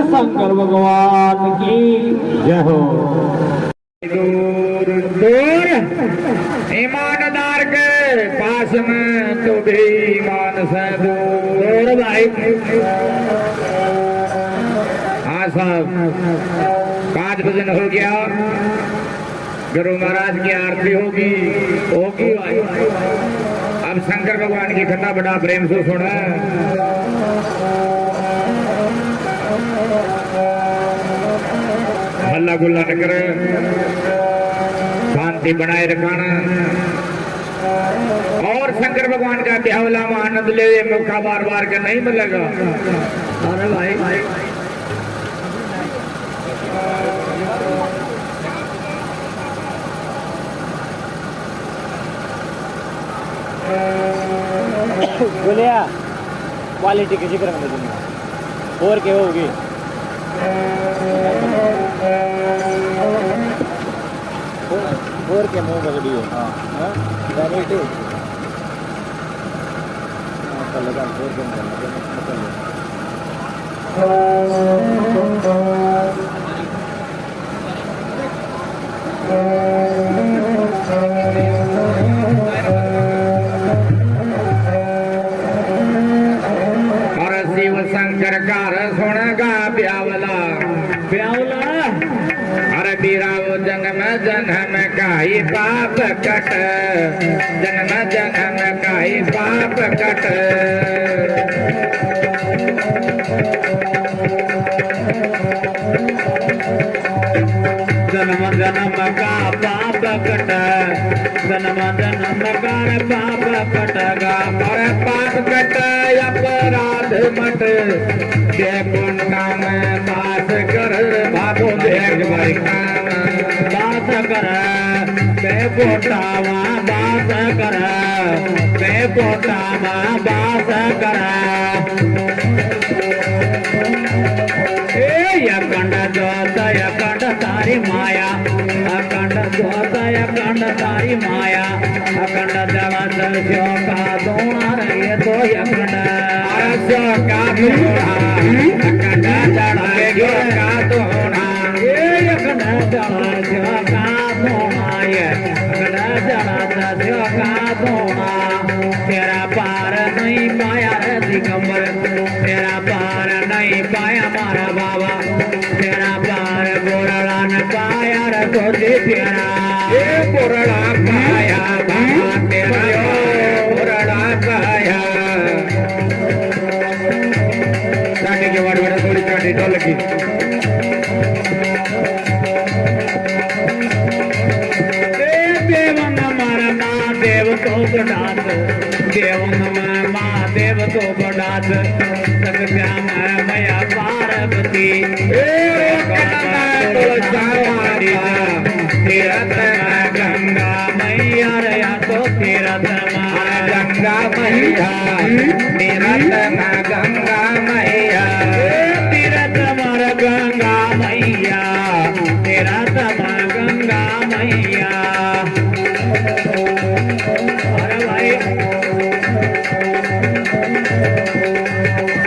शंकर भगवान की जय हो। दूर दूर ईमानदार के पास में तो भी ईमान से दूर भाई। हाँ साहब, 5 बजे हो गया, गुरु महाराज की आरती होगी भाई। अब शंकर भगवान की कथा बड़ा प्रेम से सुना। हल्ला गुल्ला न करे, शांति बनाए रखाना और शंकर भगवान का ब्यावला में आनंद ले। मौका बार बार का नहीं मिलेगा। अरे भाई बोलिया क्वालिटी किसी तरह में और क्या होगी। और क्या मुंह पकड़ी है। हाँ वैरायटी लगा शंकर का सुनगा ब्यावला ब्यावला। अरे बीराव जन्म जन्म का ही पाप कट, जन्म जन्म का ही पाप कट। जन्म जन्म का पाप कट, जन्म जन्म का पाप कटगा। पर पाप कट अपराध मट, कुंडा में बास कर बाबू देख भाई बास कर पोटावा बास कर पोटावा बास कर। अखंड जोत अखंड तारी माया, अखंड जोत अखंड तारी माया। अखंड जगत जो का दोना रहे तो अखंड जो का दोना, अखंड जड़ा जो का दोना। अखंड जड़ा जो का दोना, अखंड जड़ा जो का दोना। तेरा पार नहीं पाया रे दिगंबर, तेरा पार नहीं पाया मारा बाबा। तेरा पार बोरड़ा न पाया रे गोदी तेरा। बोरड़ा पाया बाबा तेरा, बोरड़ा पाया। चाटी के बड़े बड़े थोड़ी चाटी ढोल की। देवंग मारा माँ देव तो बड़ात, देवंग माँ देव तो बड़ात। सत्याम मया पार्वती तीरथ गंगा मैया रया तो तीरथ गंगा मैया, तीरथ गंगा मैया। तीरथ मर गंगा मैया, तीरथ गंगा मैया। अरे भाई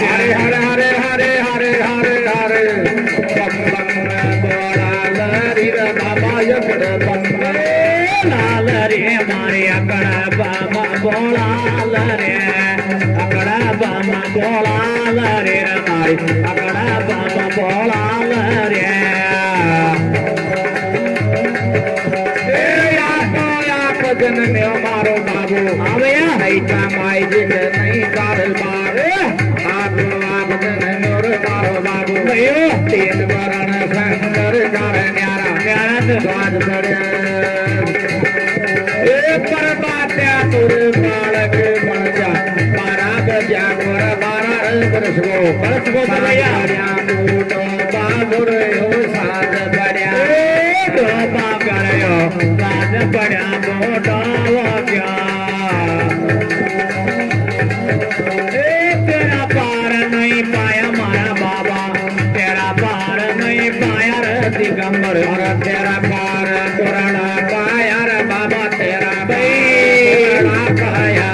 हरे हरे हरे हरे हरे हरे हरे बाबा यकड़ लाल रे मारे अकड़ बाबा बोलाल रे, अकड़ बाबा बोलाल रे मारे अकड़ बाबा बोलाल रे। जन ने मारो बाबू आवेया नहीं का माई जिन नहीं कारल मारे आप आप जन नोर मारो बाबू भयो तीन वरण शंकर कार न्यारा न्यारा राज पड़े परमात्या तुर बालक बन जा मारा गजा कर मारा बरस गो भैया बूटो बाबुर हो साज पड़िया डोबा करयो साज पड़िया बूटो क्या तेरा पार नहीं पाया मारा बाबा तेरा पार नहीं पाया रे दिगंबर और तेरा पार पुराना पाया रे बाबा तेरा भाई पाया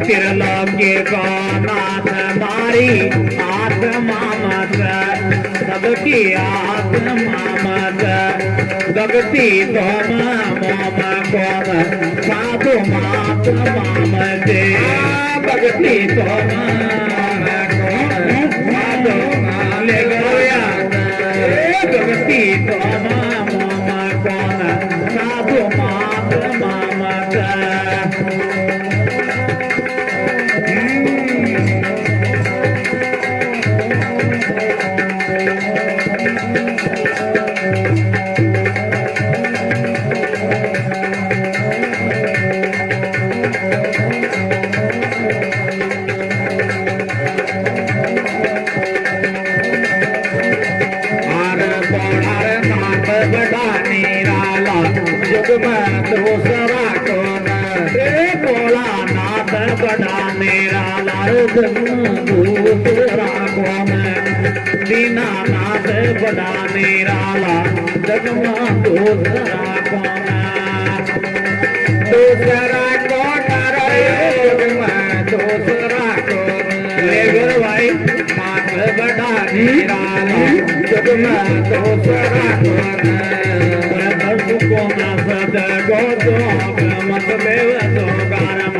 त्रिलोकी को नाथ मारी आत्मा मत सबकी आत्मा मत भक्ति तोम मोम कोम साधु मात माम दे भक्ति तोम साधु ले गोया भक्ति तोम मोम कोम साधु मात माम दूसरा कौन बोला नाथ बड़ा मेरा लाल दूसरा कौन दीना नाथ बड़ा मेरा लाल जगमा दूसरा कौन दूसरा कौन दूसरा कौन ले गुरु भाई नाथ बड़ा मेरा लाल जगमा दूसरा कौन सदगो जोग मत देव जोगारम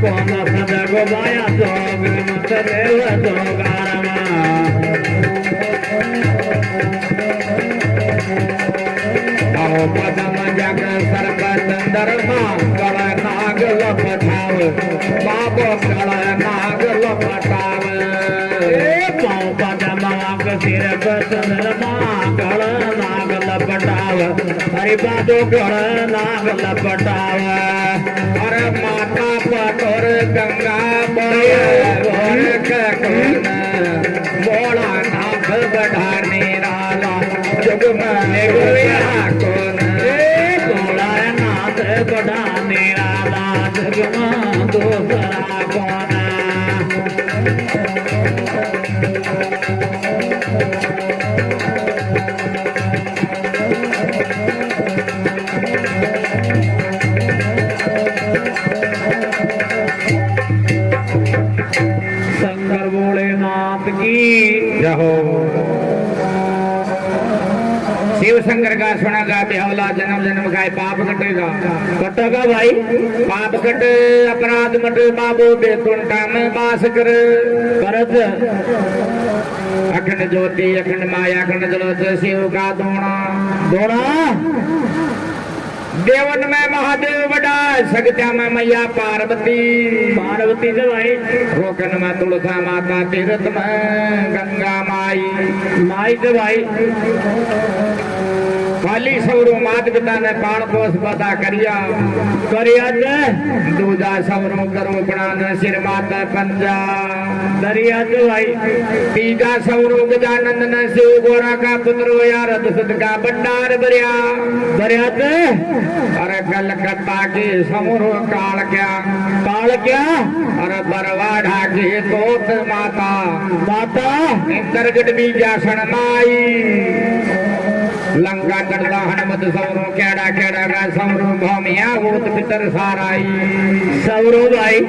कोम सदगो बाया जोग मत देव जोगारम आओ पदम जग सर्प चंद्रमा कल नाग लपठाव बाबो कल नाग लपटाव पाँव पदम सिर चंद्रमा कल नाग लपटाव हरि बादो गण नाग लपटाव अरे माता पतोर गंगा बोला नाग बढ़ाने राला जुगमने गोया कौन बोला नाथ बढ़ाने राला जुगमा दूसरा कौन शिव शंकर का सुना गाते हवला जन्म जन्म का पाप कटेगा कटेगा भाई पाप कट अपराध मट बाबू बेकुंठा में बास कर भरत अखंड ज्योति अखंड माया अखंड जलोत शिव का दोना दोना देवन में महादेव बड़ा सगत्या में मैया पार्वती पार्वती से भाई रोकन में तुलसा माता तीर्थ में गंगा माई माई से भाई खाली सौरू मात पिता ने पाण पोस पता करिया दूजा सौरू करोपणा ने सिर माता पंजा दरिया भाई तीजा सौरू गजानंद ने शिव गोरा का पुत्र यार सद का भंडार भरिया अरे कलकत्ता के समूह काल क्या अरे बरवाड़ा के तोत माता इंद्रगढ़ बीजासन माई लंका करता हनुमत सौरो केड़ा केड़ा का सौरो भौमिया भूत पितर साराई सौरो भाई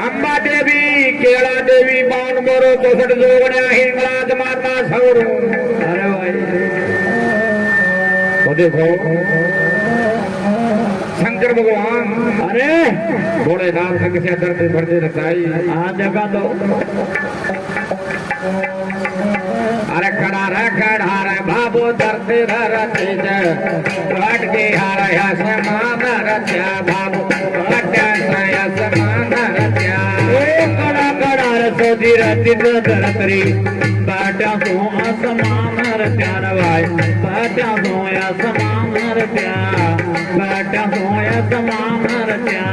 अम्बा देवी केला देवी बाण मोरो चौसठ जोगणा हिंगलाज माता सौरो अरे भाई तो देखो शंकर भगवान अरे भोलेनाथ ने किसी दर्द भरते रखाई आ जगा दो अरे कड़ा रे बाबू दर्द तेज घट के हारा समान रचा बाबू समान रचा कड़ा रे सोधी रति दरतरी बाट बैठा सो आसमान रत्यार भाई बैठा सो आसमान रत्या बैठा सो आसमान रत्या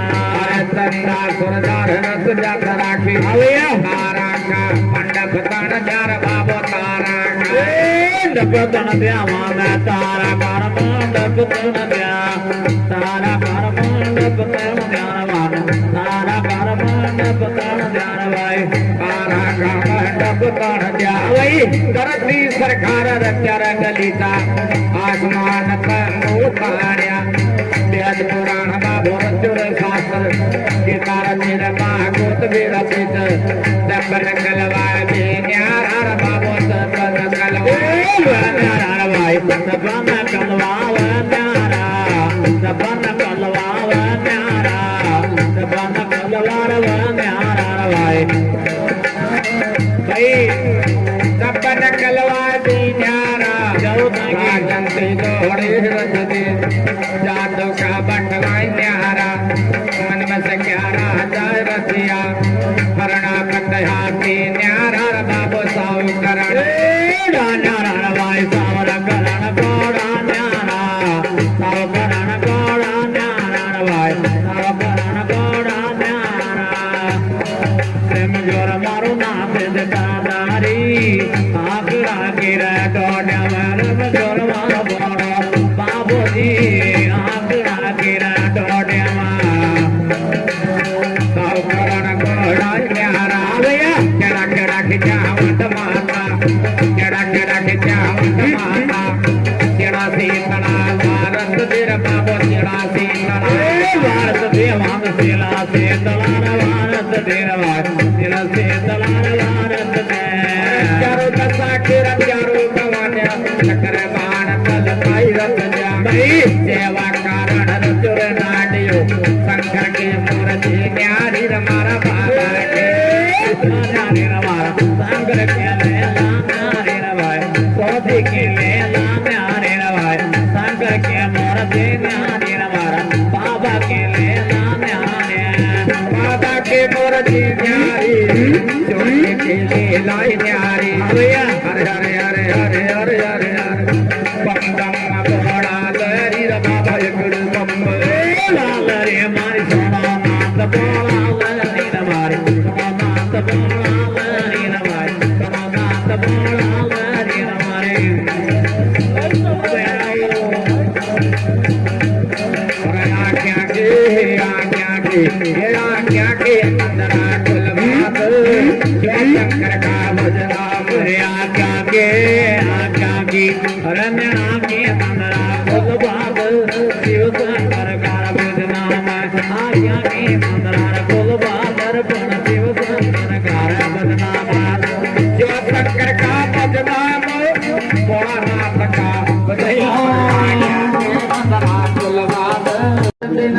तंदा सुरदार रस जात राखी आलिया तारा का मंडप तण जार बाबो तारा का मंडप तण द्या मैं तारा कर मंडप तण द्या तारा कर मंडप तण ध्यान तारा कर मंडप तण ध्यान भाई तारा का मंडप तण द्या वही करती सरकार रत्या रंगलीता आसमान पर उतार्या वेद पुराण बाबो रचुर शास्त्र गीतार निरमा गोत विरचित दंबर कलवाय न्यार बाबो दंबर कलवाय न्यार भाई दंबर कलवाय न्यारा दंबर कलवाय न्यारा दंबर कलवाय न्यारा भाई दंबर कलवाय न्यारा जो जनते जोड़े रचते जादू का बटवाय न्यारा मन में से ग्यारा जाय रसिया हरणा कटया के न्यारा बाबो साव करण न्यारा भाई सावर करण कोड़ा न्यारा साव करण कोड़ा न्यारा भाई साव करण कोड़ा न्यारा प्रेम जोर मारो नाम दे दादारी आकड़ा गिरा डोड्या मरम जोर मारो बोड़ो बाबू जी आकड़ा गिरा डोड्या खिचावत माता केड़ा केड़ा खिचावत माता केड़ा सीतला भारत देर बाबो केड़ा सीतला भारत देवांग सीला सीतला भारत देरवार सीला सीतला भारत दे चारों दशा केरा चारों कवान्या चक्र बाण कल पाई रत जा भाई सेवा कारण रचुर नाडियो शंकर के मूर्ति न्यारी रमारा बाबा न्यारी रमारा शंकर के लेला न्यारी रवाय सोधी के लेला न्यारी रवाय शंकर के मूर्ति न्यारी रमारा बाबा के लेला न्यारी बाबा के मूर्ति न्यारी जोड़ी के लेला न्यारी हरे हरे हरे हरे हरे हरे हरे बम बम बोड़ा लरी रे बाबा गुरु बम लाल रे मारी सोना नाथ बोला लरी रे मारी सोना नाथ बोला लरी रे मारी सोना नाथ बोला लरी रे मारी आज्ञा के अंदरा कुल बात शंकर का भजना आज्ञा की रम्या के अंदरा कुल बात शिव शंकर का भजना आज्ञा के अंदरा कुल बात अर्पण शिव शंकर का भजना जो शंकर का भजना बोला